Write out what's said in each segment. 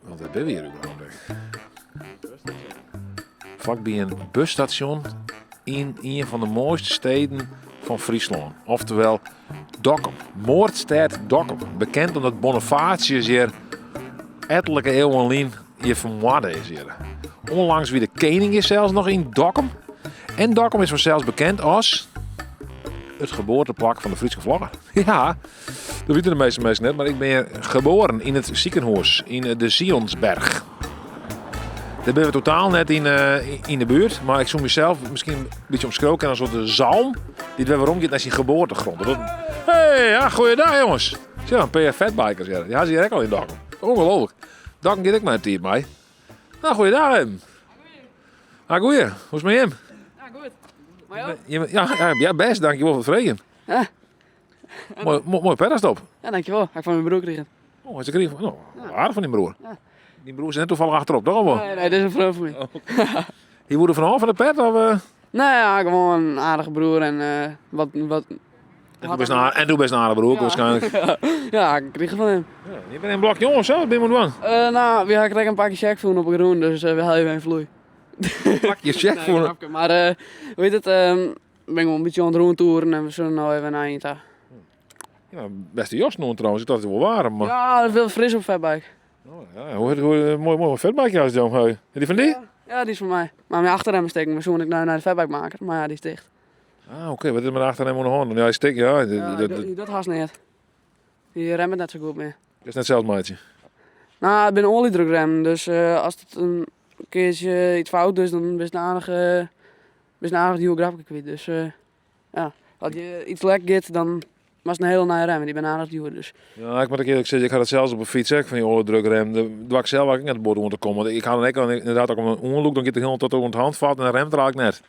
Want dat ben we hier überhaupt. Vlak bij een busstation in een van de mooiste steden van Friesland. Oftewel Dokkum. Moordstad Dokkum. Bekend omdat Bonifatius hier ettelijke eeuwen lang hier vermoord is. Hier. Onlangs wie de koning is zelfs nog in Dokkum. En Dokkum is vanzelfs bekend als het geboorteplak van de Friese vlaggen. Ja, dat weten de meeste mensen net, maar ik ben geboren in het ziekenhuis in de Zionsberg. Daar ben we totaal net in de buurt, maar ik zoek mezelf misschien een beetje omschroken als een soort zalm die weer waarom gaat naar zijn geboortegrond. Hey, ja, goeiedag jongens. Zo, een paar fatbikers, ja. Die hadden ze hier ook al in Dokkum. Ongelooflijk. Dokkum gaat ik maar een team mee. Nou, goeiedag hem. Ah, goeie. Hoe is het met hem? Ja, goed. Maar jou? Ja, best. Dankjewel voor het vregen. Ja. Mooi perrastop. Ja, dankjewel. Ga ik van mijn broer krijgen. Oh, is ik nou, aardig van die broer. Ja. Die broer is net toevallig achterop, toch? Of? Nee, dit is een vrouw voor mij. Je wordt er vanaf van de pet? Of, Nee, ja, gewoon een aardige broer en wat... En toen best een aardige broer, waarschijnlijk. Ja, ik kreeg het van hem. Ja, je bent een blok jongens, hè? Wat ben je moet doen? Nou, we gaan een pakje check voor op een groen, dus we halen even een vloei. Pak je check Nee, voor een... grapje. Maar weet het, ik ben gewoon een beetje aan het rondtoeren en we zullen nou even naar Eindhoven. Ja, beste jas nog trouwens, ik dacht het wel warm. Maar... Ja, dat is veel fris op fatbike. Oh, ja, mooi vetbike als John. Heb je die van die? Ja, die is van mij. Maar mijn achterrem is steken, maar zo moet ik nou naar de fatbike maken. Maar ja, die is dicht. Ah, oké. Wat is met achterrem aan de hand? Ja, hij steekt, ja. Ja, dat haast niet. Die remmen net zo goed meer. Dat is net hetzelfde maatje. Nou, ik ben een oliedrukrem, dus als het een keertje iets fout is, dan is het een aardig duur grapje kwijt. Dus ja, als je iets lek gaat, dan was het een hele naaie rem. Die ben aardig duur, dus. Ja, ik moet eerlijk zeggen, ik had het zelfs op een fiets ook, van die oliedrukrem. Daar doe ik zelf ook niet aan het bord om te komen. Want ik had dan inderdaad ook een ongeluk, dan gaat het heel tot op de hand vat en dan remt er eigenlijk net.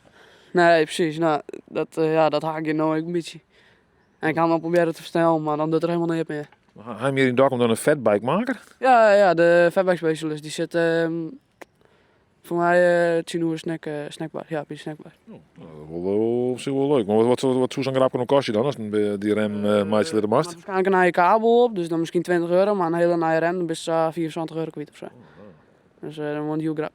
Nee, precies. Nou, dat haak je nou een beetje. En ik ga dan proberen te versnellen, maar dan doet er helemaal niet meer. Ga je meer in Dokkum dan een fatbike-maker? Ja, de fatbike specialist, die zit voor mij Chinoe snackbar. Ja, bij de snackbar. Op zich wel leuk. Maar wat zo'n grap kan kost je dan als die rem maatje de mast? Waarschijnlijk een naaie kabel op, dus dan misschien 20 euro, maar een hele naaie rem, dan is het 24 euro kwijt of zo. Dus dan wordt het heel grap.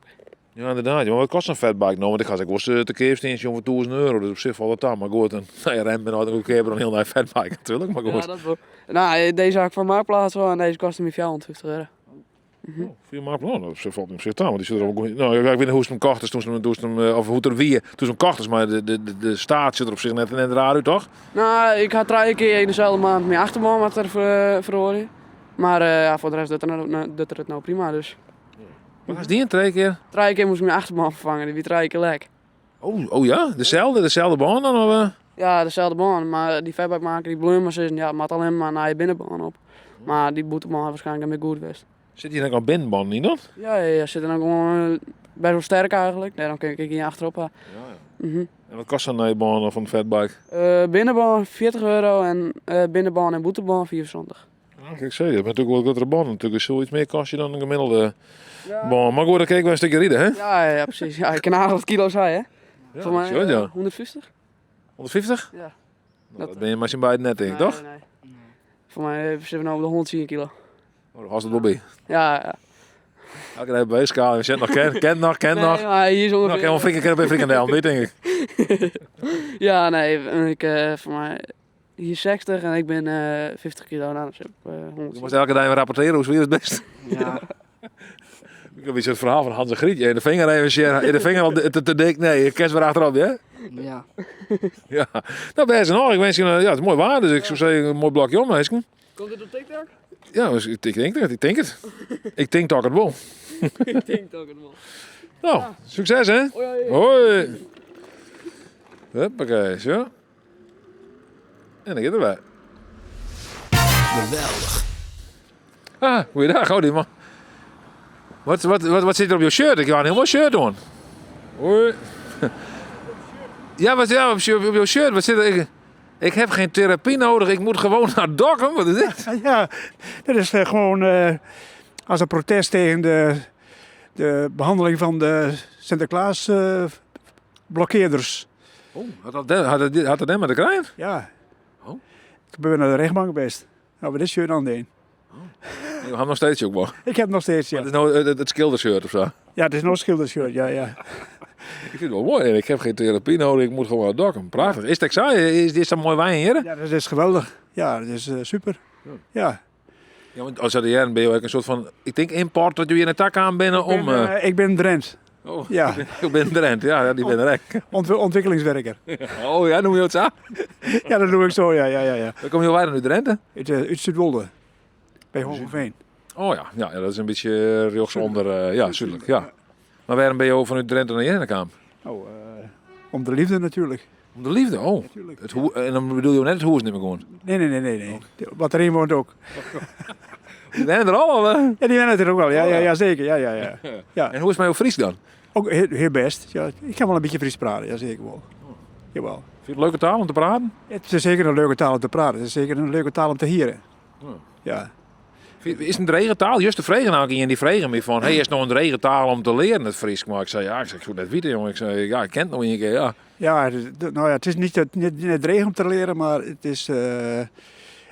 Ja, inderdaad. Maar wat kost een fatbike nou? Want ik ga zeggen, te keersteentje om 1000 euro. Dus op zich valt het aan. Maar goed, een rem ben altijd ook een keer een heel naar fatbike natuurlijk. Maar goed. Ja, dat wel. Nou, deze had ik van Marktplaats wel en deze kostte me 450 euro. Oh, 4 maanden, nou, dat valt op zich aan. Want die zit er ook. Nou, ik weet niet hoe ze hem kocht is toen ze hem, of hoe het er wie toen ze hem kocht is, maar de staat zit er op zich net raar uit, toch? Nou, ik had 3 keer in dezelfde maand mijn achterbaan wat er verloren. Maar ja, voor de rest doet het nou prima, dus. Wat was die een 2 keer? 3 keer moest ik mijn achterbaan vervangen, die weer 3 keer lek. Oh ja, dezelfde baan dan? Of, Ja, dezelfde baan, maar die fatbike maken, die bloemers is, ja, maakt alleen maar naar je binnenbaan op. Maar die boetebaan waarschijnlijk meer goed geweest. Zit hier dan een binnenband niet dan? Ja, zit er dan gewoon best wel sterk eigenlijk. Nee, dan kun ik hier achterop. Ja. En wat kost zo'n baan van de fatbike? Binnenbaan 40 euro en binnenbaan en boetebaan 74. Ja, ik zei, je hebt natuurlijk wel grotere banden. Natuurlijk zoiets meer kost je dan een gemiddelde baan. Maar goed, dan kijk we een stukje rijden, hè? Ja, precies. Ja, ik kan aardig wat kilo's hij, hè? Ja, voor mij zo, ja. 150. 150? Ja. Nou, dat ben je maar bij het net, denk ik, toch? Nee. Voor mij zitten we nou op de 110 kilo. Oh, dat was het wel bij. Ja. Elke dag bij schaal. Je zegt nog, ken nog. Nee, maar hier is Nou, ongeveer... ik heb een frikandel, weet denk ik. Ja, nee, ik voor mij hier 60 en ik ben 50 kilo. Nou, dus heb ik 100. Je moest elke dag even rapporteren, hoe is het best? Ja. Ik heb iets het verhaal van Hans en Grietje. In de vinger even share. In de vinger al te dik. Nee, je kerst weer achterop, hè? Ja. Ja. Nou, best nog. Ik wens je, ja, het is mooi waar. Dus ik zou zeggen, een mooi blokje om, meisje. Komt dit op TikTok? Ja, dus ik denk het. Ik denk dat ik het wil. Ik denk dat het wel. Nou, succes, hè? Hoi. Huppakee, zo. En dan gaat erbij. Geweldig. Ah, goeiedag, Goudie, man. Wat zit er op je shirt? Ik ga een heel mooi shirt doen. Hoi. Ja, op je shirt? Wat zit er? Ik heb geen therapie nodig, ik moet gewoon naar Dokkum. Wat is dit? Ja, dat is gewoon als een protest tegen de behandeling van de Sinterklaas blokkeerders. Oh, had dat net met de krijgen? Ja. Oh. Ik ben naar de rechtbank geweest. Nou, we dit shirt aan deen. We hebben nog steeds ook wel. Ik heb het nog steeds, ja. Het is nou het schildershirt of zo. Ja, het is nog een schildershirt, ja, ja. Ik vind het wel mooi. Ik heb geen therapie nodig. Ik moet gewoon naar Dokkum. Prachtig. Is het zo? Is dit zo'n mooi wijn hier? Ja, dat is geweldig. Ja, dat is super. Ja. Ja, want als je de jaren ben je ook een soort van, ik denk import dat je in een tak aan binnen om. Ik ben Drent. Oh, Ja. ik ben Drent. Ja, die ben er echt. Ontwikkelingswerker. Oh ja, noem je het zo? Ja, dat doe ik zo, ja, ja, ja. ja. Dan kom je wel uit Drenthe. Uit Zuidwolde. Bij Hogeveen. Oh ja. Ja, dat is een beetje rechtsonder. Ja, zuidelijk. Ja. Maar waarom ben je over vanuit Drenthe naar hier kwam? Oh, om de liefde natuurlijk. Om de liefde, oh. Natuurlijk. En dan bedoel je net het hoes niet meer gewoon. Nee. Wat erin woont ook. Die zijn er al, hè? Ja, die wennen er ook wel. Ja, ja, ja zeker. Ja, ja, ja. Ja. En hoe is het met jouw Fries dan? Ook heel best. Ja, ik kan wel een beetje Fries praten, ja, zeker wel. Jawel. Vind je het een leuke taal om te praten? Het is zeker een leuke taal om te praten. Het is zeker een leuke taal om te horen. Ja. Is het een regentaal? Juist de vregen nou in die vregen me van, hey, is het nou een regentaal om te leren het Fries? Maar ik zei, ja, ik zou net weten, jongen. Ik zei, ja, ik ken het nog een keer, ja. Ja, nou ja, het is niet het regen om te leren, maar het is,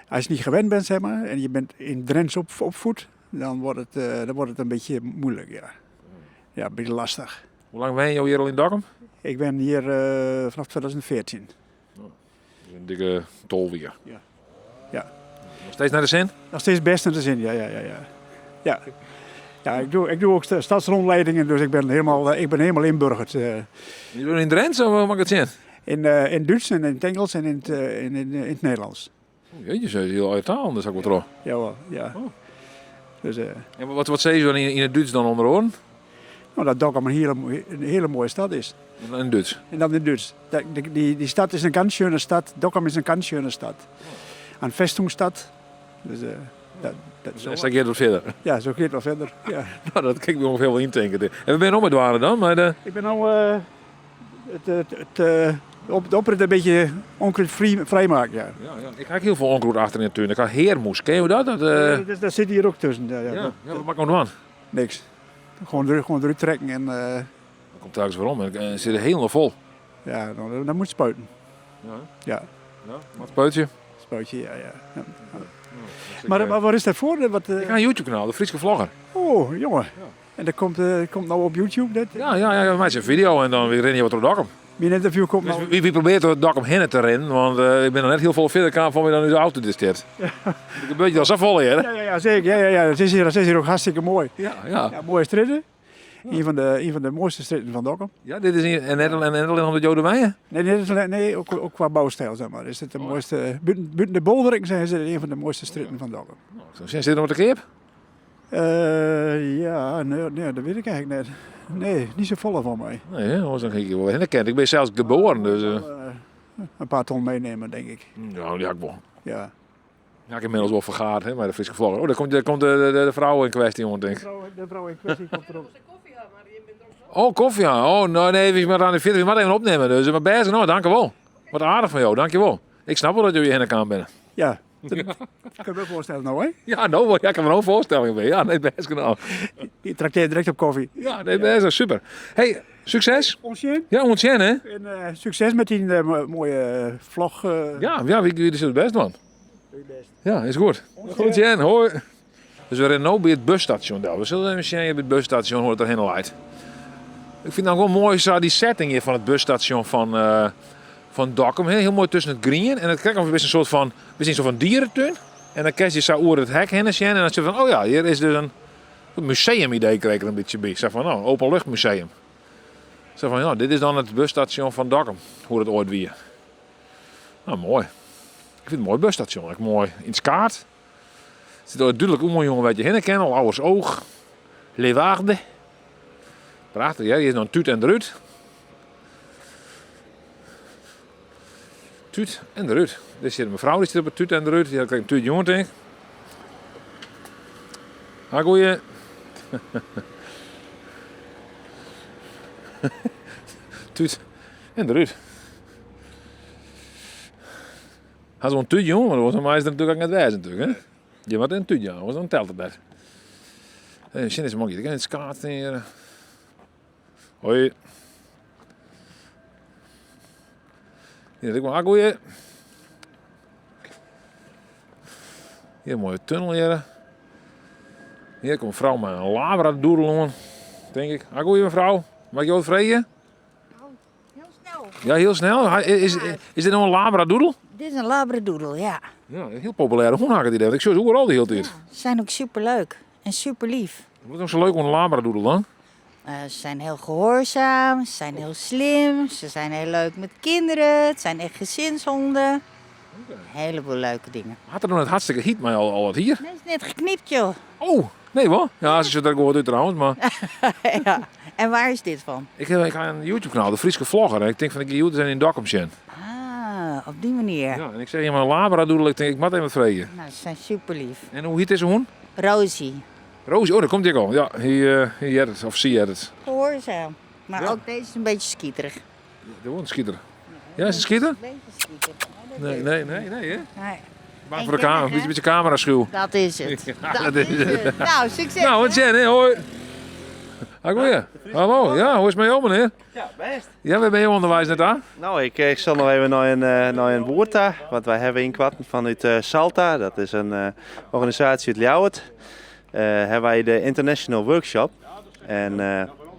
als je niet gewend bent, zeg maar, en je bent in Drents opvoed, dan wordt het een beetje moeilijk, ja. Ja, een beetje lastig. Hoe lang ben je hier al in Dokkum? Ik ben hier vanaf 2014. Een dikke tol weer. Ja. Ja. Nog steeds naar de zin? Nog steeds best in de zin, ja. Ja, ja ik doe ook stadsrondleidingen, dus ik ben helemaal inburgerd. Je doet in Drenthe, of mag ik het zien? In Duits en in het Engels en in het Nederlands. Oh, jeetje, ze is heel uit taal, dat is ook wel trouw. Jawel, ja. Oh. Dus, En wat zei je dan in het Duits dan onder oren? nou, dat Dokkum een hele mooie stad is. In het Duits? En dan in Duits. Die stad is een ganz schöne stad. Dokkum is een ganz schöne stad. Een vestingstad. Dus dat is zo. Dan sta ik hier wat verder. Ja, zo gaat het wel verder. Ja. Nou, dat kan ik me ongeveer wel indenken. En we zijn nog met waren dan, maar de... Ik ben nou de oprit een beetje onkruid vrijmaken. Ja. Ja. Ik heb heel veel onkruid achter in de tuin. Ik had heermoes, ken je dat? Dat zit hier ook tussen. Wat maakt nou aan? Niks. Gewoon eruit trekken en Dat komt telkens waarom. En zit er helemaal vol. ja, dan moet je spuiten. Ja. Ja, Wat spuitje? spuitje, ja. Maar waar is dat voor? Ik heb een YouTube-kanaal, de Friese Vlogger. Oh, jongen. En dat komt nou op YouTube, dit? Ja, mij is een video en dan weer ren je wat door Dokkum. Mijn interview komt Dus nou... wie probeert door Dokkum heen te rennen, want ik ben er net heel veel verder kan van wie dan nu de auto dit. Ik een beetje als vol hier, hè? Ja, zeker. Ja. Dat is hier ook hartstikke mooi. Ja. Ja, mooie stritten. Een van de mooiste stritten van Dokkum. Ja, dit is en net alleen de Jode Weijen. Nee, ook qua bouwstijl, zeg maar. Is het de mooiste... Buiten de Boldering zijn ze een van de mooiste stritten van Dokkum. Zijn ze er nog een keer? Ja, nee, dat weet ik eigenlijk net. Nee, niet zo volle van mij. Nee, dat was een keer wel herkend. Ik ben zelfs geboren, dus... Een paar ton meenemen, denk ik. Ja, die had ik wel. Ja. Ja, ik heb inmiddels wel vergaard, hè, maar de Friese Vlogger. Oh, daar komt de vrouw in kwestie, jongen, denk ik. De vrouw in kwestie komt erop. Oh, koffie, ja. Oh, nee, we moeten aan de 40 maar even opnemen. Dus maar bezig, nou, dankjewel. Wat aardig van jou, dankjewel. Ik snap wel dat jullie heen kan bent. Ja, dat kan je me voorstellen nou, hè? Ja, nou, ja, ik heb er ook voorstelling bij. Ja, nee, best nou. Je trakteert direct op koffie. Ja, nee, best, super. Hey, succes. Onsje. Ja, ontzettend, hè? En succes met die mooie vlog. Ja, wie is het best, man? Ja, is goed. Goed, Jen, hoi. Dus we rennen nu bij het busstation daar. We zullen even zien bij het busstation hoe het erheen leidt. Ik vind het nou wel mooi zo die setting hier van het busstation van Dokkum. Heel mooi tussen het green. En dan krijg je een soort van dierentuin. En dan krijg je zo over het hek heen en dan zeg je van, oh ja, hier is dus een museumidee kreeg ik er een beetje bij. Ik zeg van, nou, een openluchtmuseum. Ik zeg van, ja, dit is dan het busstation van Dokkum. Hoe het ooit weer. Nou, mooi. Ik vind het een mooi busstation. Echt mooi in het kaart. Het zit er duidelijk een mooi jongen wat je heen kennen. Lauwers oog. Leeuwarden. Prachtig, ja. Hier is nog een Tuut en Druut. Tuut en Druut. Dit zit een mevrouw die zit op het Tuut en Druut. Die had een Tuut jongen, denk ik. Ha, goeie. Tuut en Druut. Had zo'n Tuut jongen, maar dat was een meisje natuurlijk ook net wijs natuurlijk, hè. Je wat een Tuut, ja. Was dan telt het net. Zin is mooi. Ik kan het skaat hier. Hoi. Hier ik maar goeie. Hier een mooie tunnel hier. Hier komt een vrouw met een labradoodle aan, denk ik. Goeie mevrouw, mag ik jou wat vragen? Heel snel. Ja, heel snel. Is dit nou een labradoodle? Dit is een labradoodle, ja. Ja, een heel populaire hoenhakker die dat. Ik zie ze overal de hele tijd. Ze zijn ook superleuk en super lief. Wat is nou zo leuk om een labradoodle dan? Ze zijn heel gehoorzaam, ze zijn heel slim, ze zijn heel leuk met kinderen. Het zijn echt gezinshonden. Een heleboel leuke dingen. Had er nog net hartstikke heat mij al wat hier? Nee, is net geknipt, joh. Oh, nee hoor. Ja, ze zit er gewoon uit trouwens, maar... Ja. En waar is dit van? Ik ga een YouTube-kanaal, de Frieske Vlogger. En ik denk van ik YouTube zijn in Dokkum zien. Ah, op die manier. Ja, en ik zeg je maar een labradoodle. Ik denk ik moet even vragen. Nou, ze zijn super lief. En hoe heet deze hoen? Rosie, Roos, oh, daar komt hij al. Ja, hier het, of zie je het. gehoorzaam. Maar Ja. ook deze is een beetje skieterig. De hoen, schieter. Ja, is het schieter? Een beetje skieterig. Nee, hè? Nee. Bang voor de camera, een beetje camera schuw. Dat is het. Ja, dat is het. Nou, succes. Nou, wat Jen, hè? Hoi. Goeie. Hallo, ja, hoe is het met jou, meneer? Ja, best. Ja, we ben je onderwijs net aan. Nou, ik zal nog even naar een woord, want wij hebben inkwarten vanuit Salta. Dat is een organisatie uit Ljouwert. Hebben wij de International Workshop. En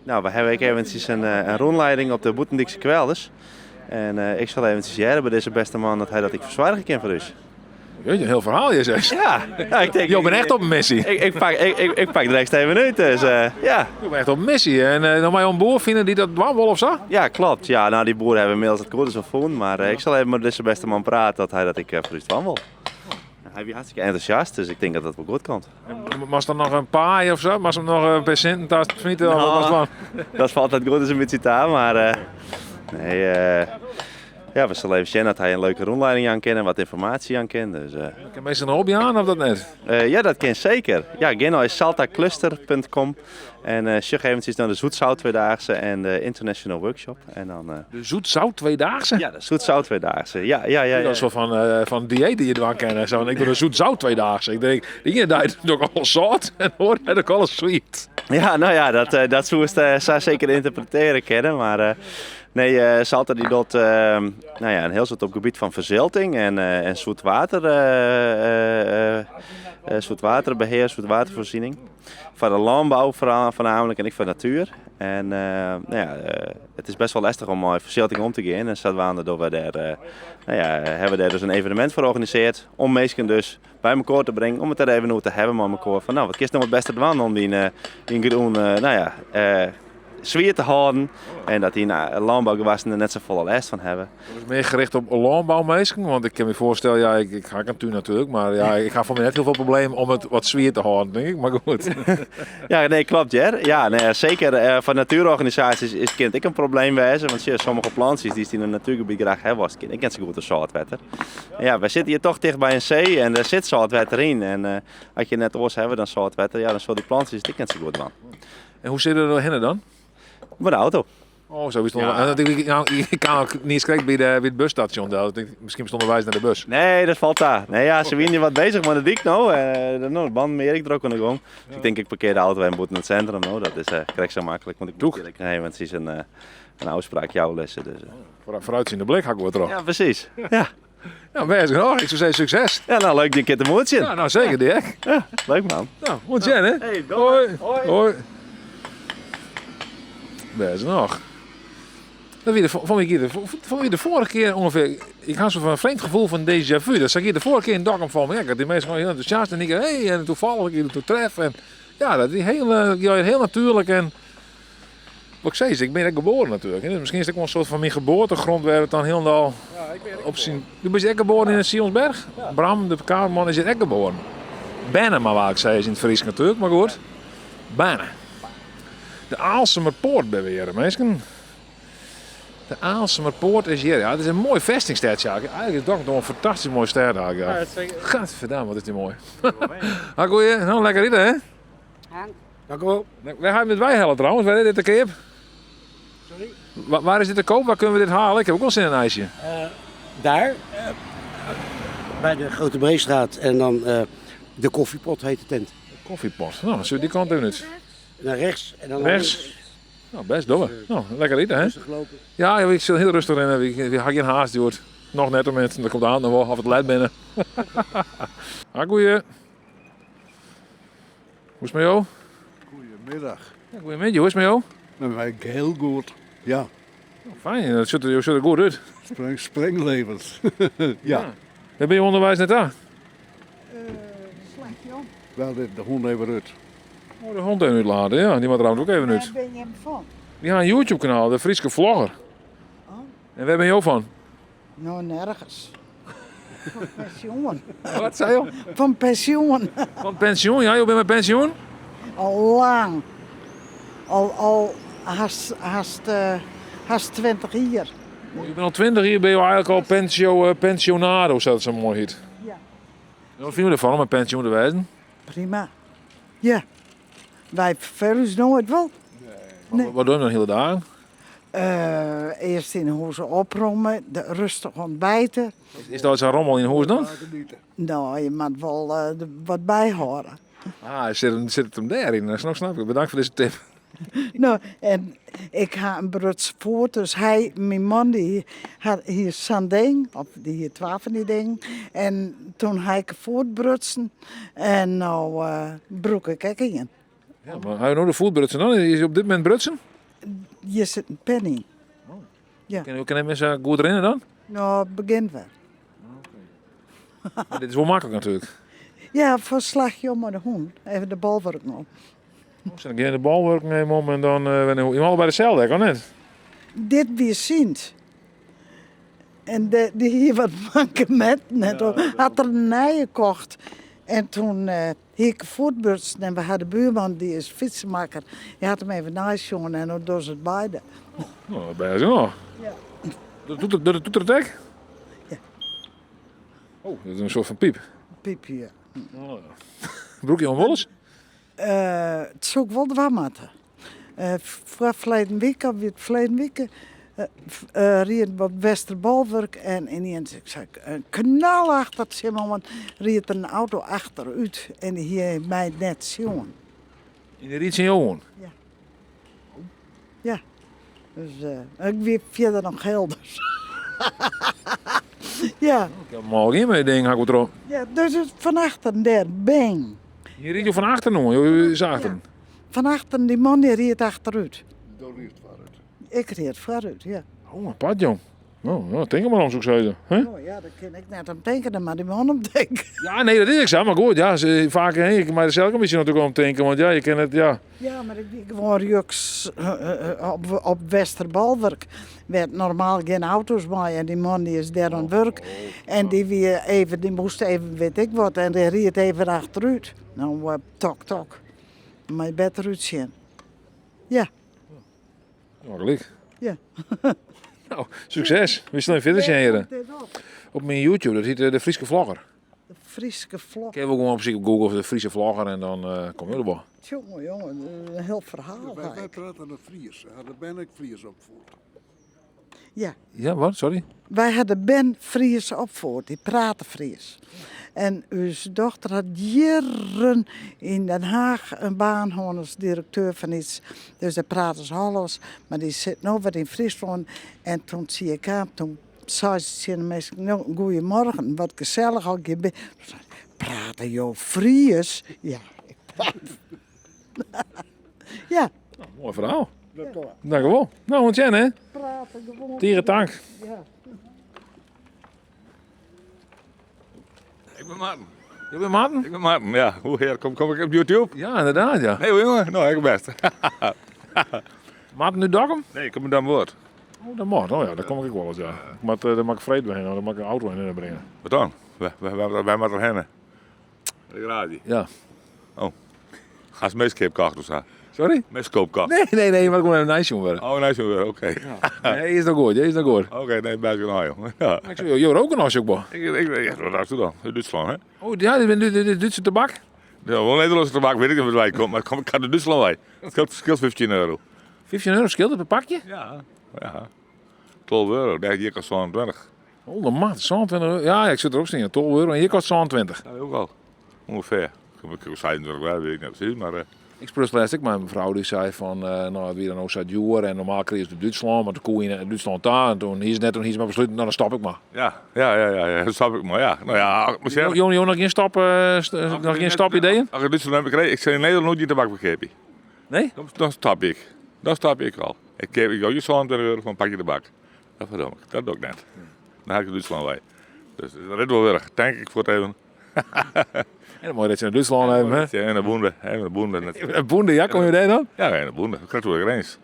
nou, we hebben eventjes een rondleiding op de Boetendikse kwelders. En ik zal eventjes jaren bij deze beste man dat hij dat ik verzwaardigen kan voor u. Jeetje, een heel verhaal, je zegt. Ja, ik denk... Je bent echt op een missie. Ik pak er echt even uit, dus ja. Je bent echt op een missie. En dan maar een boer vinden die dat wandel of zo? Ja, klopt. Ja, nou, die boeren hebben inmiddels het goed zo gevonden. Maar ik zal even met deze beste man praten dat hij dat ik voor u wandel. Hij is hartstikke enthousiast, dus ik denk dat dat wel goed komt. Was er nog een paai of zo? Was er nog een percentage vernieten? Of wat was het dan? Dat valt altijd goed, is een beetje taal, maar nee, ja, we zullen even zien dat hij een leuke rondleiding aan kent en wat informatie aan kent. Dus, Ik heb meestal een hobby aan of dat net? ja, dat kan zeker. Ja, ga naar saltacluster.com en check eventjes naar de Zoetzout Tweedaagse en de International Workshop. En dan, De zoet-zout tweedaagse? ja, de Zoetzout Tweedaagse. Ja. Dat is wel van dieet die je dan kennen. Zo. En ik doe de zoet-zout tweedaagse. Ik denk, die doet ook alles zout en hoort en ook alles sweet. Ja, nou ja, dat zou zeker interpreteren kennen, maar nee, Salta die doet nou ja, een heel soort op gebied van verzilting en zoetwaterbeheer, zoetwatervoorziening. Voor de landbouw voornamelijk en ik voor de natuur. En nou ja, het is best wel lastig om met verzilting om te gaan. En zodoende hebben we daar dus een evenement voor georganiseerd om mensen dus bij elkaar te brengen, om het er even over te hebben met elkaar. Van, nou, wat kiest nou het beste doen om die groen sfeer te houden en dat die landbouwgewassen er net zo volle last van hebben. Dat is meer gericht op landbouwmeesken, want ik kan me voorstellen, ja, ik ga het natuurlijk, maar ja, ik ga voor mij net heel veel problemen om het wat sfeer te houden, denk ik, maar goed. Ja, nee, klopt, Jer. Ja, nee, zeker van natuurorganisaties kent ik een probleem wezen, want sommige plantjes die in een natuurgebied graag hebben, ik ken ze goed als zoutwater. Ja, we zitten hier toch dicht bij een zee en er zit zoutwater in en als je net oors hebben dan zoutwater, ja, dan zullen die plantjes, die kent ze goed van. En hoe zit het er heen dan? Met de auto. Oh, zo is het. Ja. Ik kan ook niet eens kijken bij het busstation. Misschien stonden wij naar de bus. Nee, dat valt daar. Nee, ja, ze zijn hier wat bezig met de dik nou. De band meer ik er ook aan de gang. Dus ik denk ik parkeer de auto en moet naar het centrum. Nou, dat is krijg zo makkelijk. Want ik moet eerlijk heen, want het is een afspraak jouw lessen. Dus, Vooruitziende blik ga ik wel terug. Ja, precies. Ja. Ja, best genoeg. Ik zou zeggen succes. Ja, nou leuk dat je een keer te moed zit. Ja, nou zeker Dirk. Ja, leuk man. Nou, wat Jen, hè? Hey, hoi. hoi. Hoi. Best nog. Dat weer de vorige keer ongeveer. Ik had zo van een vreemd gevoel van déjà vu. Dat zag ik de vorige keer in Dokkum van me. Die mensen gewoon heel enthousiast en ik hey, en toevallig ik het treffen. En ja, dat is heel natuurlijk en wat ik zei, ik ben er geboren natuurlijk. Dus misschien is het ook wel een soort van mijn geboortegrond waar het dan helemaal op zien. Du bent echt geboren in Sionsberg? Ja. Bram, de kamerman, is er echt geboren. Bijna maar waar ik zei is in het Fries natuurlijk, maar goed. Bijna. De Aalsemerpoort beweren, mensen. De Aalsemerpoort is hier. Ja, het is een mooi vestingstadje. Eigenlijk is het toch nog een fantastisch mooi stad. Ja. Gadverdamme, wat is die mooi. Goeie, nou lekker eten, hè? Dank u wel. Waar gaan we met wijhellen trouwens? Waar is dit te koop? Sorry? Waar is dit te koop? Waar kunnen we dit halen? Ik heb ook wel zin in een ijsje. Daar, bij de Grote Breestraat en dan de Koffiepot heet de tent. Koffiepot. Nou, zullen we die kant even uit? Naar rechts en dan Rechts? Nou, best door. Nou, lekker eten, hè? rustig lopen. Ja, ik zit heel rustig in. Ik ga geen haast, joh. Nog net een moment. Dan komt de hand nog wel of het luid binnen. Goeie. is het met jou? Goedemiddag. Ja, goedemiddag, hoe is het met jou? Met mij heel goed. Ja, Fijn, dat ziet er goed uit. springlevens. Ja. Waar ben je onderwijs net aan? Wel, de hond even uit. Oh, de hond even uitlaten, ja. Die moet trouwens ook even uit. ben je hem van? Die gaan een YouTube kanaal, de Frieske Vlogger. En waar ben je ook van? Nou, nergens. Van pensioen. Wat zei je? Van pensioen. Van pensioen, ja, je bent met pensioen? Al lang. Al haast 20 jaar. Je bent al 20 hier, ben je eigenlijk al pensionado, zoals dat zo mooi heet. Ja. Wat vind je ervan om met pensioen te wijzen? Prima. Ja. Wij vervelen ons nooit wel. Nee. Wat doe je dan hele dagen? Eerst in de huis opruimen, rustig ontbijten. Is dat zo'n rommel in huis dan? Nou, je moet wel wat bijhouden. Ah, zit het hem daarin? Dat snap ik. Bedankt voor deze tip. Nou, en ik ga een broodje voor, dus mijn man, die had hier zo'n ding, of die hier 12 van die dingen. En toen ga ik voortbrutsen en nou broek ik ook in. Ja, maar ga je nou de voetbrutsen dan? Is je op dit moment brutsen? Je zit een penny. Kan je mensen goed rennen dan? Nou, begin wel. Maar dit is wel makkelijk natuurlijk. Ja, voor slagje om de hond. Even de balwerk nog. Dan ga je de balwerk nemen om en dan ben je allebei dezelfde, kan net? Dit weer ziet. En die hier wat mankement net. Had er een nije gekocht. En toen ik voortbrutsen en we hadden de buurman, die is fietsenmaker. Die had hem even nagejongen en dan doen ze het beide. Nou, dat ben je zo. Ja. Doet er het dek? Ja. Oh, dat is een soort van piep. Piepje. Broekje om wolles? Het is ook wel de waarmaten. Verleden week, of het verleden week, reed op Westerbalwerk en ineens, ik zei, een knal achter het Zimmerman, reed een auto achteruit en die heeft mij net zien. In de Riets in Johan? Ja. Dus ik weet verder nog Gelders. Ja. Ik heb hem al geen meer ding, hak ik erop. Ja, dus het van achter daar, bang. Je riet je van achter nog, je is achter. Ja. Van achter, die man die reed achteruit. Daar ligt vooruit. Ik reed vooruit, ja. Oh, apart jong. Nou, denk er maar om, zo zeggen. Hè? Oh ja, daar kan ik net aan denken, maar die man om denken. Ja, nee, dat is ik zo, maar goed, ja, vaak, ik kan er zelf een beetje natuurlijk om denken, want ja, je kent het, ja. Ja, maar ik gewoon juks op Westerbalwerk. Werd normaal geen auto's bij en die man die is daar aan het werk. En die moest even, weet ik wat, en die reed even achteruit. Nou, tok. Maar je bent eruit zien. Ja. Ja, gelijk. Ja. Nou, succes. We staan verder zijn. Op mijn YouTube, dat heet de Frieske Vlogger. De Frieske vlog. Ik heb ook gewoon op Google de Friese Vlogger en dan kom je erbij. Jongen, een heel verhaal. Wij praten de Fries. Daar ben ik Fries opgevoed. Ja. Ja, wat? Sorry? Wij hadden Ben Fries opvoerd, die praatte Fries. En uw dochter had jaren in Den Haag een baan gehad als directeur van iets. Dus daar praten ze Hollands, maar die zit nu wat in Friesland. En toen zie ik haar, toen zei ze tegen de mensen, nou, goeiemorgen, wat gezellig al je bent. Praten jou Fries? Ja, ik praat. Ja. Nou, mooi verhaal. Dank je wel. Nou, ontzettend hè? Praten gewoon. Tegen dank. Ja. Ik ben Maarten. Je bent Maarten? Ik ben Maarten, ja. Hoe kom ik op YouTube? Ja, inderdaad, ja. Nee, jongen. Nou, ik best. Maarten nu Dokkum? Nee, ik kom met dan woord. Oh, dat mag. Oh ja, daar kom ik wel eens, ja. Daar mag ik vrede bij, dan mag ik een auto in brengen. Wat dan? Wij moeten er heen. De radio. Ja. Als meeskoopkacht of zo. Sorry? Meeskoopkacht. Nee, maar ik moet even nice jongen worden. Oh, nee, zo weer. Oké. Nee, is dat goed, is dat goed. Oké, nee, bij nou, jongen. Ja. Ik zei, joh, roken als je ook wel. Ik wat dacht je dan? In Duitsland, hè? Oh, ja, dit is de Duitse tabak? Ja, wel Nederlandse tabak weet ik niet wat wij komt, maar ik kan de Duitsland bij. Het scheelt 15 euro. 15 euro scheelt het per pakje? Ja. 12 euro, daar hier kost 22. Oh, de maat, 27 euro. Ja, ik zit erop staan, 12 euro en hier kost 22. Ja, ook al. Ongeveer. Ik heb 27 euro, weet ik niet precies, maar Ik sprak laatst ook met mijn vrouw die zei van, nou wie dan ook zat juur en normaal kreeg je Duitsland, maar toen kon je in Duitsland daar en toen hier is maar besloten, nou dan stap ik maar. Ja, dat snap ik maar, ja. Nou ja, ik moet zeggen... Jongen, nog geen stap, nog geen stapideeën? Als ik Duitsland heb gekregen, ik zei in Nederland nooit die tabak begrepen. Nee? Dan stap ik wel. Ik geef je €20 voor een pakje tabak. Dat verdomme ik, dat doe ik net. Dan heb ik Duitsland bij. Dus dat is wel weer, denk ik voor het even. En mooi dat je naar Duitsland hebt, hè? Ja, en de boende. Een boende, ja, kom je daar dan? Ja, en de boende. Ik krijg door de grens.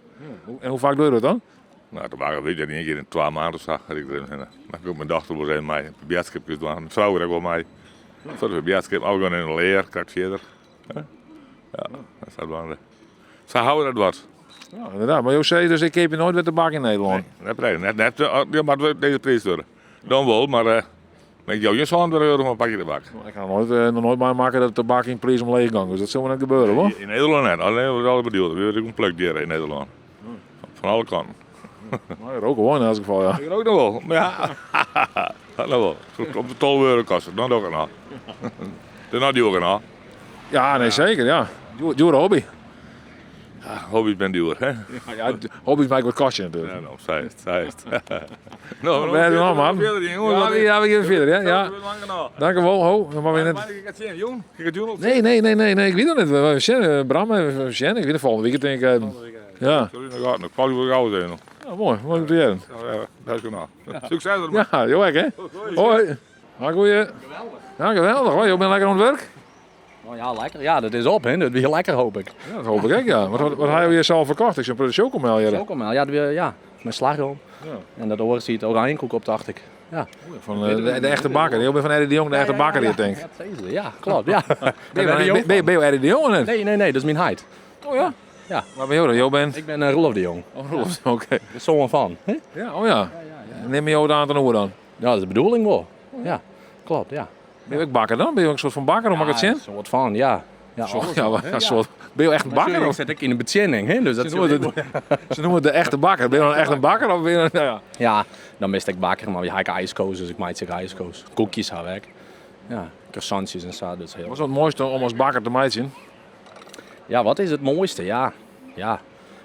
En hoe vaak doe je dat dan? Nou, toen waren weet je niet, een keer in 12 maanden zag ik erin. Dan heb ik ook mijn dochter voor zijn mij. Bejaardschapjes doen. Mijn vrouw er ook wel mij. Voor de bejaardschap, ook gewoon in de leer, krijg verder. Ja, dat is dat wel. Ze houden dat wat. Ja, inderdaad. Maar je zei dus, ik heb je nooit met de bak in Nederland. Net, maar deze prijs door. Dan wel, maar met jou je €20 voor een pakje tabak. Ik ga nog nooit maar maken dat de tabak in prijs omleeg gaat. Dus dat zal wel net gebeuren, hoor. In Nederland net, alleen wordt alle bedoeld. We hebben een pluk dieren in Nederland. Van alle kanten. Maar ook gewoon in elk geval, ja. Ik ook nog wel, maar ja. Dat nog wel. Op de €12 kosten, dan ook nog. Dan had die ook nog. Ja, nee, zeker, ja. Dure hobby. Ja, hobby's ben duur, hè? Ja, hobby's maken wat kost je natuurlijk. Ja, nou, zij is het. Nou, Ben je er nog, man? Ja, we gaan verder, ja. Dank u wel, ho. Maar we net... Nee, ik weet het niet. We zijn Bram, we zijn. Ik weet het volgende week, denk ik. Ja. Dan kan je wel gauw zijn. Ja, mooi om te doen. Ja, dat is goed nou. Succes ermee. Ja, heel erg, hè? Hoi. Ja, goeie. Ja, geweldig. Hoi, je bent lekker aan het werk? Oh ja, lekker. Ja, dat is op, hè. Dat weer lekker, hoop ik. Ja, dat hoop ik ook, ja. Wat heb je zelf verkocht? Ik ben chocomel hier. Chocomel, ja, ja, met slagroom. Ja. En dat oor ziet oranjekoek op, dacht ik. Ja. Van de echte bakker. Je bent van Eddie de Jong, de echte bakker hier, denk ik. Ja, klopt, ja. Ben je Eddie de Jong net? Nee, dat is mijn heid. Oh ja? Ja. Waar ben je dan? Jo bent? Ik ben Roelof de Jong. Oh, Roelof, oké. De zoon van. Hè? Ja, oh ja. Neem je jou aan te horen dan? Ja, dat is de bedoeling wel. Ja, klopt, ja. Ben je ook bakker dan? Ben je ook een soort van bakker, hoe mag ik het zien? Een soort van, ja. Ja, ben je echt een bakker? Ik zit ik in de bediening, hè? Dus dat ze noemen het de echte bakker. Ben je dan echt een bakker? Of ben je dan, ja, dan mist ik bakker, maar heb ik ijskoos, dus ik maak zich ijskoos. Koekjes heb ik. Ja, croissantjes en zo. Dus heel... Wat is het mooiste om als bakker te maken? Ja, wat is het mooiste? Ja.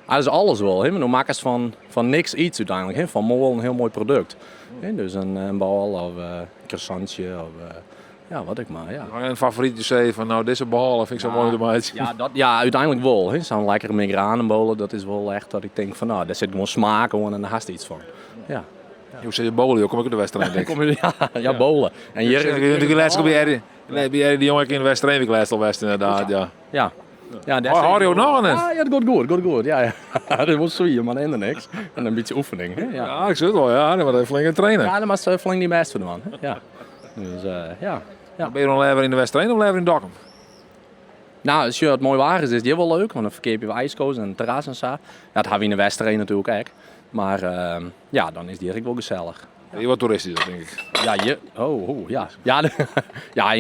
Dat is alles wel. Hè? Maar dan maken ze van niks iets uiteindelijk. Hè? Van mooi een heel mooi product. Hè? Dus een bal of een croissantje of... ja, wat ik maar, ja. Een favorietje zei van nou deze bal vind ik zo mooi de meid. Ja, uiteindelijk wel. Hè. Zo'n lekkere migranenbolen, dat is wel echt dat ik denk van nou, daar zit gewoon smaak gewoon en daar haast iets van. Ja. Hoe zit je bolen? Kom ik op de wedstrijd denk ik. Ja, bolen. En hier de les bij Eddie de Jong in de wedstrijd, ik les al best inderdaad, ja. Ja, hoor je ook nog een? Ja, dat gaat goed. Ja. Dat was zo maar in niks. En een beetje oefening. Hè. Ja, ik zit wel, ja. Dat was flink trainen. Ja, dat was flink niet best voor de man. Ja. Dus ja. Ben je dan liever in de wedstrijd of liever in Dokkum? Nou, als het mooi waar is het hier wel leuk, want dan verkeer je bij ijskoos en terras en zo. Ja, dat hebben we in de wedstrijd natuurlijk ook. Maar ja, dan is die eigenlijk wel gezellig. Je wordt toeristisch, denk ik. Ja, ja. Ja,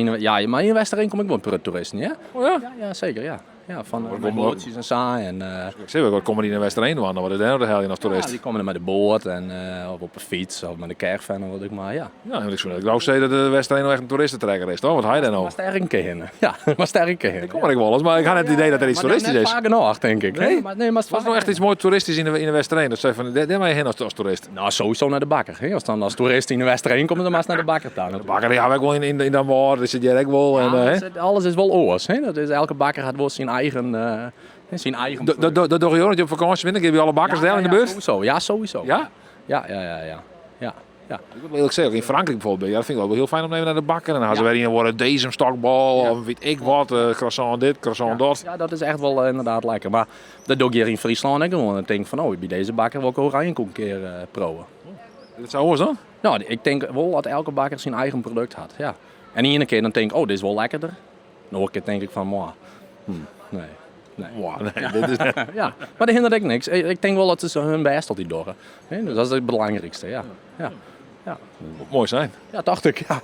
maar in de wedstrijd kom ik wel een toeristen, ja? Oh ja? Ja, zeker, ja. Ja, van bootjes en zo. En, ik zeg wel, wat komen die in de wedstrijd doen? Dan worden de hele hel je als toerist. Ja, die komen er met de boot en of op een fiets of met een caravan of wat ik maar, ja. Ja, ik zou zeggen dat de wedstrijd nog echt een toeristentrekker is, toch? Wat hij dan ook? Maar sterk een keer in. Ja, maar sterk in. Ik kom er wel eens, maar ik had net het idee dat er iets toeristisch is. Vaak nog, denk ik. Nee? Maar was er nog echt iets mooi toeristisch in de wedstrijd? Dat zei van, daar ben je heen als toerist? Nou, sowieso naar de bakker. Hè? Als dan als toerist in de wedstrijd komt, dan maar eens naar de bakker daar. De bakker, ja, ik wel in Dan Boer, dat zit direct wel. Alles is wel oors. Hè? Dat is, elke bakker had wel zijn eigen... Dat doe je ook dat je op vakantie bent, dan heb je alle bakkers daar in de buurt? Sowieso. Ja, sowieso. Ja? Ja. Ik wil eerlijk zeggen, ook in Frankrijk bijvoorbeeld, ja, dat vind ik wel heel fijn om even naar de bakker. En dan gaan ze weer in worden bezemstokbal of weet ik wat, croissant dit, croissant dat. Ja, dat is echt wel inderdaad lekker. Maar dat doe ik hier in Friesland ook gewoon. En ik denk van, bij deze bakker wil ik oranjekoek een keer proeven. Dat zou hoor dan? Nou, ik denk wel dat elke bakker zijn eigen product had, ja. En de ene keer dan denk ik, dit is wel lekkerder. De andere keer denk ik van, nee. Wow, nee, dit is... Ja, maar dat hindert ik niks. Ik denk wel dat ze hun best altijd doen. Dus dat is het belangrijkste, ja. Moet mooi zijn. Ja, dacht ik. Ja,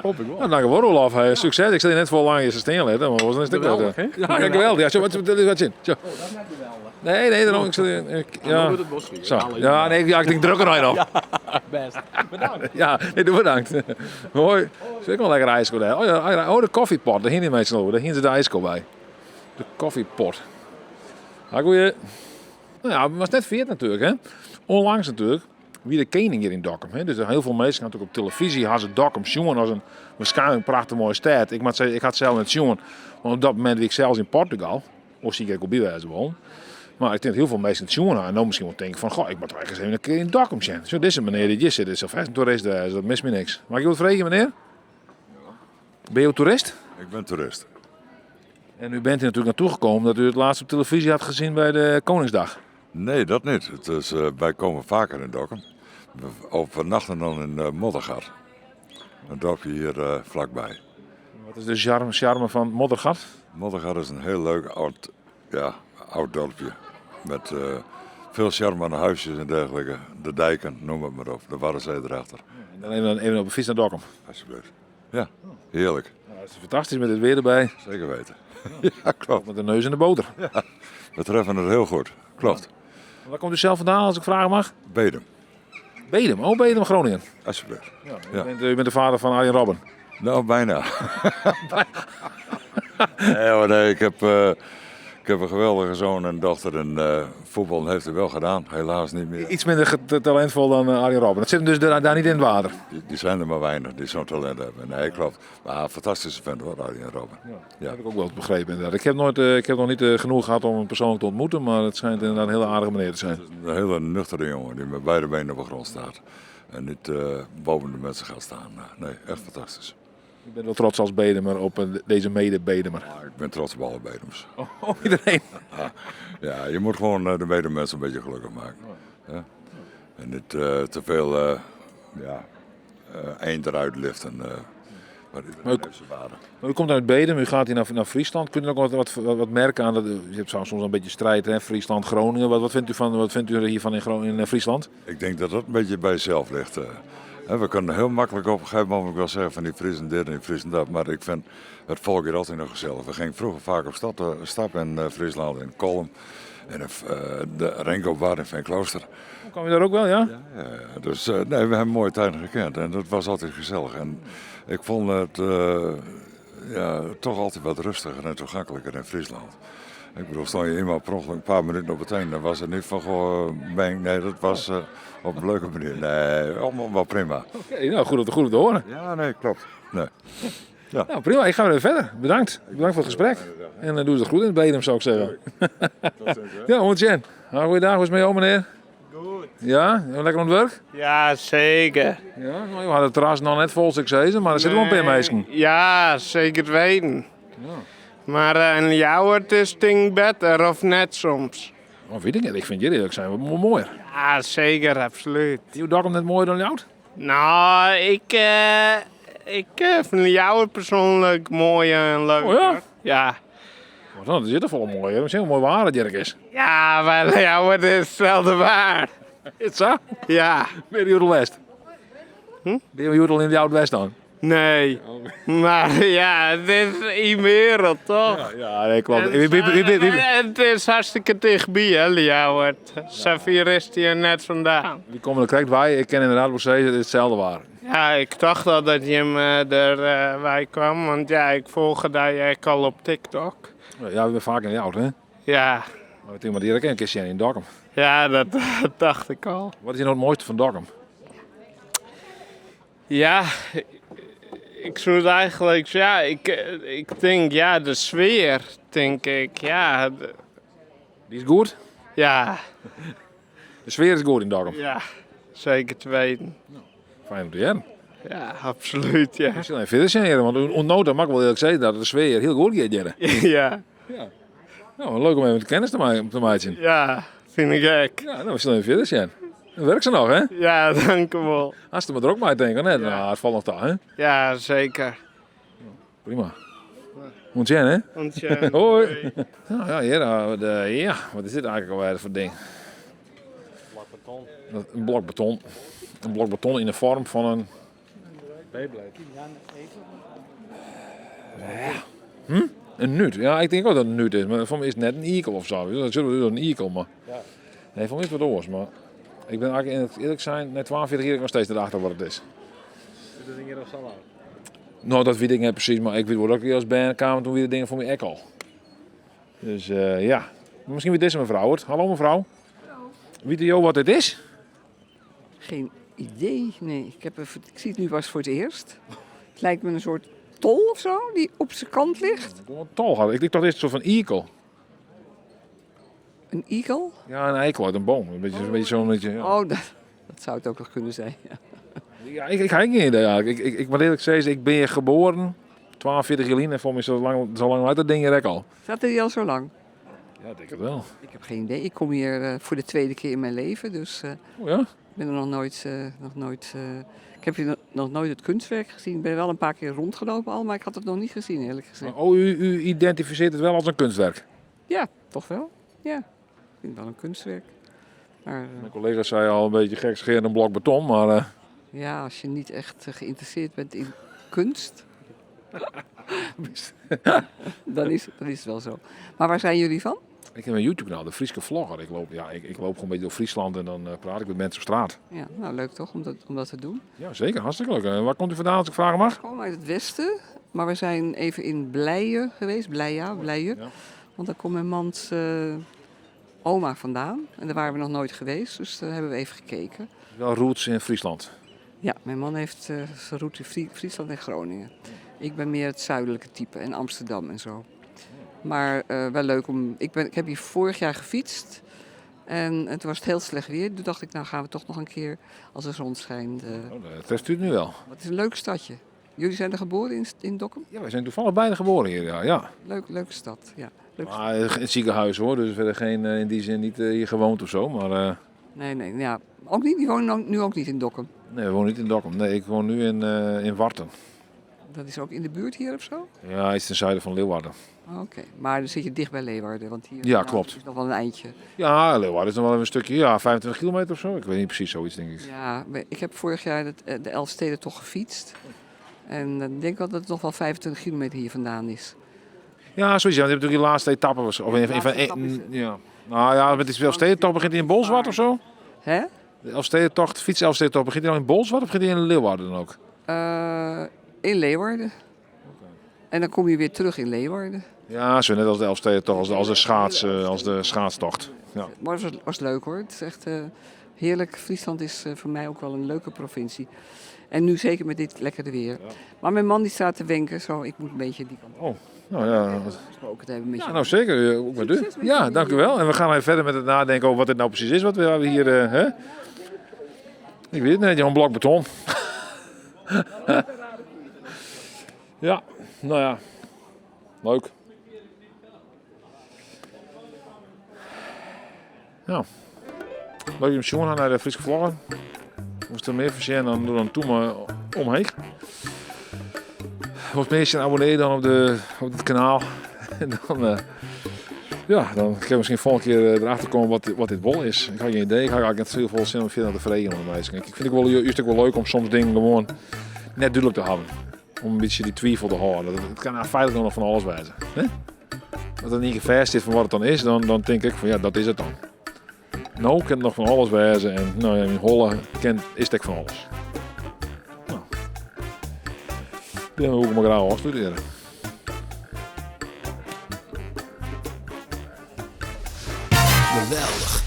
hoop ik wel. Nou, dank je wel, Olaf. Succes. Ik zat net voor lang in zijn steen letten, maar was een stuk geweldig, hè? Ja, geweldig. Ja, zo, wat zien. Zo. Dat is net geweldig. Nee, daarom. Ja. Zo. Ja, nee, ik denk drukker dan je nog. Ja, best. Bedankt. Ja, nee, bedankt. Mooi. Zeker wel lekker ijskool daar. Oh, de koffiepot, daar hingen die mensen over. Daar hingen ze de ijskool bij. De koffiepot. Ja, goeie. Nou ja, het was net veert natuurlijk, hè. Onlangs natuurlijk. Wie de koning hier in Dokkum. Hè? Dus heel veel mensen gaan natuurlijk op televisie. Hadden ze Dokkum jongen als een waarschijnlijk prachtig mooie stad. Ik moet zeggen, ik had zelf net jongen. Want op dat moment was ik zelfs in Portugal. Of zie ik ook bij wonen. Maar ik denk dat heel veel mensen het jongen en dan misschien wel denken van, goh, ik moet wel eens even een keer in Dokkum zijn. Zo, deze meneer die hier zit, is alvast een toerist, dus dat mist me niks. Mag ik wat vragen, meneer? Ben je ook toerist? Ik ben toerist. En u bent hier natuurlijk naartoe gekomen dat u het laatst op televisie had gezien bij de Koningsdag. Nee, dat niet. Het is, wij komen vaker in Dokkum. We overnachten dan in Moddergat. Een dorpje hier vlakbij. Wat is de charme van Moddergat? Moddergat is een heel leuk oud dorpje. Met veel charme aan huisjes en dergelijke. De dijken, noem het maar op. De Waddenzee erachter. Dan even op een fiets naar Dokkum. Alsjeblieft. Ja, heerlijk. Nou, dat is fantastisch met het weer erbij. Zeker weten. Ja, klopt. Met de neus in de boter. Ja, we treffen het heel goed. Klopt. Waar komt u zelf vandaan, als ik vragen mag? Bedum. Bedum, oh Bedum, Groningen. Alsjeblieft. Ja, u bent de vader van Arjen Robben. Nou, bijna. Nee, ik heb een geweldige zoon en dochter en voetbal heeft hij wel gedaan. Helaas niet meer. Iets minder talentvol dan Arjen Robben. Dat zit hem dus daar niet in het water. Die zijn er maar weinig die zo'n talent hebben. Nee, klopt. Maar een fantastische vent hoor, Arjen Robben. Ja. Dat heb ik ook wel begrepen inderdaad. Ik heb nog niet genoeg gehad om hem persoonlijk te ontmoeten, maar het schijnt inderdaad een hele aardige meneer te zijn. Het is een hele nuchtere jongen die met beide benen op de grond staat. En niet boven de mensen gaat staan. Nee, echt fantastisch. Ik ben wel trots als Bedemer op deze mede-Bedemer. Ja, ik ben trots op alle Bedems. Oh, iedereen? Ja, je moet gewoon de medemens een beetje gelukkig maken. Ja? En niet te veel eind eruit liften. Maar u komt uit Bedum, u gaat hier naar Friesland. Kunt u ook wat merken aan dat? Je hebt soms een beetje strijd, hè? Friesland, Groningen. Wat vindt u hiervan in Friesland? Ik denk dat dat een beetje bij jezelf ligt. We kunnen heel makkelijk op een gegeven moment wel zeggen van die Friesen dit en die Friesen dat. Maar ik vind het volk hier altijd nog gezellig. We gingen vroeger vaak op stap in Friesland, in Kolm. En de Renko in Veenklooster. Kwam je daar ook wel, ja? Ja, dus nee, we hebben mooie tijden gekend en dat was altijd gezellig. En ik vond het toch altijd wat rustiger en toegankelijker in Friesland. Ik bedoel, stond je iemand per ongeluk een paar minuten op het eind, dan was het niet van bang. Nee, dat was op een leuke manier. Nee, allemaal wel prima. Oké, nou goed om te horen. Ja, nee, klopt. Nee. Ja. Nou, prima. Ik ga weer verder. Bedankt voor het gesprek. En doe het goed in het Bedum, zou ik zeggen. Ja, Jen. Nou, goeiedag. Hoe is het met jou, meneer? Goed. Ja? Lekker aan het werk? Ja, zeker. Ja, nou, we hadden het terras nog net vol, ik zei, maar er zitten wel een paar mensen. Ja, zeker weten. Ja. Maar en jou het is ding beter of net soms? Oh, weet ik niet. Ik vind jullie eerlijk zijn wat mooier. Ja, zeker, absoluut. Je Dokkum net mooier dan jou? Nou, ik vind jou persoonlijk mooi en leuk. Oh ja? Ja. Wat dan? Er zit er vol mooier. Het is heel mooi waar het Jerk is. Ja, maar jou het is hetzelfde waar. Is het zo? Ja. Ben je West? Ben je in de Oud-West dan? Nee. Maar ja, het is een wereld, toch? Ja, nee, klopt. Het is hartstikke dichtbij, hè, Ljouwert. Xavier is hier net vandaan. Die komen er correct bij. Ik ken inderdaad wel zeggen dat het hetzelfde waar. Ja, ik dacht al dat je hem erbij kwam, want ja, ik volg daar al op TikTok. Ja, we zijn vaak in de Oud, hè? Ja. Maar ik maar direct een keer in Dokkum. Ja, dat dacht ik al. Wat is nou het mooiste van Dokkum? Ja, ik zou het eigenlijk, ja, ik denk, ja, de sfeer, denk ik, ja. Die is goed? Ja. De sfeer is goed in Dokkum? Ja, zeker te weten. Fijn om te horen. Ja, absoluut, ja. Ik zal even verder zijn, want onnota mag ik wel eerlijk zeggen dat de sfeer heel goed gaat. Ja. Ja. Nou, leuk om even kennis te maken. Ja, vind ik gek. Ja, nou, we zullen even verder zijn. Dan werkt ze nog, hè? Ja, dank u wel. Als je er maar ook bij denken, hè? Nou, het valt nog daar, hè? Ja, zeker. Prima. Ontjen, hè? Ontjen. Hoi. Nou ja, hier, wat is dit eigenlijk alweer voor ding? Blok beton. Een blok beton. Een blok beton in de vorm van een... Een nut. Ja, ik denk ook dat het een nut is, maar voor mij is het net een ekel of zo. Dat zullen we doen, een ekel, maar... Ja. Nee, voor mij is het wat oors, maar... Ik ben eigenlijk eerlijk zijn, net 42 jaar nog steeds erachter wat het is. Is dat ding hier of zo lang? Nou, dat weet ik niet precies, maar ik weet wel dat ik als bij kwam toen weer de dingen voor mij ook al. Dus ja, misschien weet deze mevrouw het. Hallo mevrouw. Weet u wat dit is? Geen idee, nee. Ik zie het nu pas voor het eerst. Het lijkt me een soort tol of zo, die op zijn kant ligt. Een tol had. Ik dacht eerst een soort van eikel. Een eagle? Ja, een eikel uit een boom. Een beetje zo'n beetje. Ja. Oh, dat zou het ook nog kunnen zijn. Ja. Ja, ik heb geen idee. Ja. Ik moet eerlijk zeggen, ik ben hier geboren, 42 jaar geleden, en volgens mij zo lang uit dat ding hier al. Staat er hier al zo lang? Ja, ik denk het wel. Ik heb geen idee. Ik kom hier voor de tweede keer in mijn leven, dus Oh ja? ik ben er nog nooit. Ik heb hier nog nooit het kunstwerk gezien. Ik ben wel een paar keer rondgelopen al, maar ik had het nog niet gezien, eerlijk gezegd. Oh, u identificeert het wel als een kunstwerk? Ja, toch wel? Ja, ik vind het wel een kunstwerk. Maar, Mijn collega zei al een beetje gekscherend een blok beton, maar... Ja, als je niet echt geïnteresseerd bent in kunst, dan is het wel zo. Maar waar zijn jullie van? Ik heb een YouTube-kanaal, de Frieske Vlogger. Ik loop gewoon een beetje door Friesland en dan praat ik met mensen op straat. Ja, nou leuk toch om dat te doen. Ja, zeker. Hartstikke leuk. Waar komt u vandaan als ik vragen mag? Ik kom uit het westen, maar we zijn even in Blijen geweest. Blijen. Ja. Want daar komt mijn mans oma vandaan. En daar waren we nog nooit geweest, dus daar hebben we even gekeken. Wel roots in Friesland. Ja, mijn man heeft zijn route in Friesland en Groningen. Ik ben meer het zuidelijke type en Amsterdam en zo. Maar wel leuk om... Ik heb hier vorig jaar gefietst. En toen was het heel slecht weer. Toen dacht ik, nou gaan we toch nog een keer als de zon schijnt. Dat treft u het nu wel. Het is een leuk stadje. Jullie zijn er geboren in Dokkum? Ja, wij zijn toevallig beide geboren hier, ja. Leuke stad, ja. Maar in het ziekenhuis hoor, dus verder geen, in die zin niet hier gewoond of zo, maar... Nee, ja. Ook niet, die wonen nu ook niet in Dokkum? Nee, we wonen niet in Dokkum. Nee, ik woon nu in Warten. Dat is ook in de buurt hier of zo? Ja, iets ten zuiden van Leeuwarden. Oké, maar dan zit je dicht bij Leeuwarden, want hier Ja, klopt. is nog wel een eindje. Ja, Leeuwarden is nog wel een stukje, 25 kilometer of zo. Ik weet niet precies zoiets, denk ik. Ja, ik heb vorig jaar de Elfstedentocht gefietst. En ik denk wel dat het nog wel 25 kilometer hier vandaan is. Ja, sowieso. Want je hebt natuurlijk die laatste etappe. Ja. Nou ja, met die Elfstedentocht begint hij in Bolsward of zo? Hè? De Elfstedentocht, begint hij nou in Bolsward of begint hij in Leeuwarden dan ook? In Leeuwarden. En dan kom je weer terug in Leeuwarden. Ja, zo net als de Elfstedentocht, als de schaatstocht. Ja. Maar het was leuk hoor. Het is echt heerlijk. Friesland is voor mij ook wel een leuke provincie. En nu zeker met dit lekkere weer. Ja. Maar mijn man die staat te wenken, zo ik moet een beetje die kant op. Oh, nou ja. Gesproken te hebben met je. Ja, nou zeker. Ook met u. Ja, dank u wel. En we gaan even verder met het nadenken over wat dit nou precies is. Wat we hier, hè? Ik weet het net, een blok beton. Ja, nou ja. Leuk. Ja. Leuk om te naar de Frieske Vlogger. Moest er meer verzien dan dan toen maar omheen. Wat meer abonnee dan op het kanaal. En dan, dan kan je misschien volgende keer erachter komen wat dit wol is. Ik had geen idee. Ik had eigenlijk net heel veel zin om veel te verrekenen met mij. Ik vind het wel juist ook wel leuk om soms dingen gewoon net duidelijk te hebben. Om een beetje die twijfel te houden. Het kan feitelijk nog van alles wijzen. Hè? Als het niet gevast is van wat het dan is, dan denk ik van ja, dat is het dan. Nou kan het nog van alles wijzen en nou ja, in Holle is het van alles. Nou. Dan wil ik me graag afstuderen. Geweldig.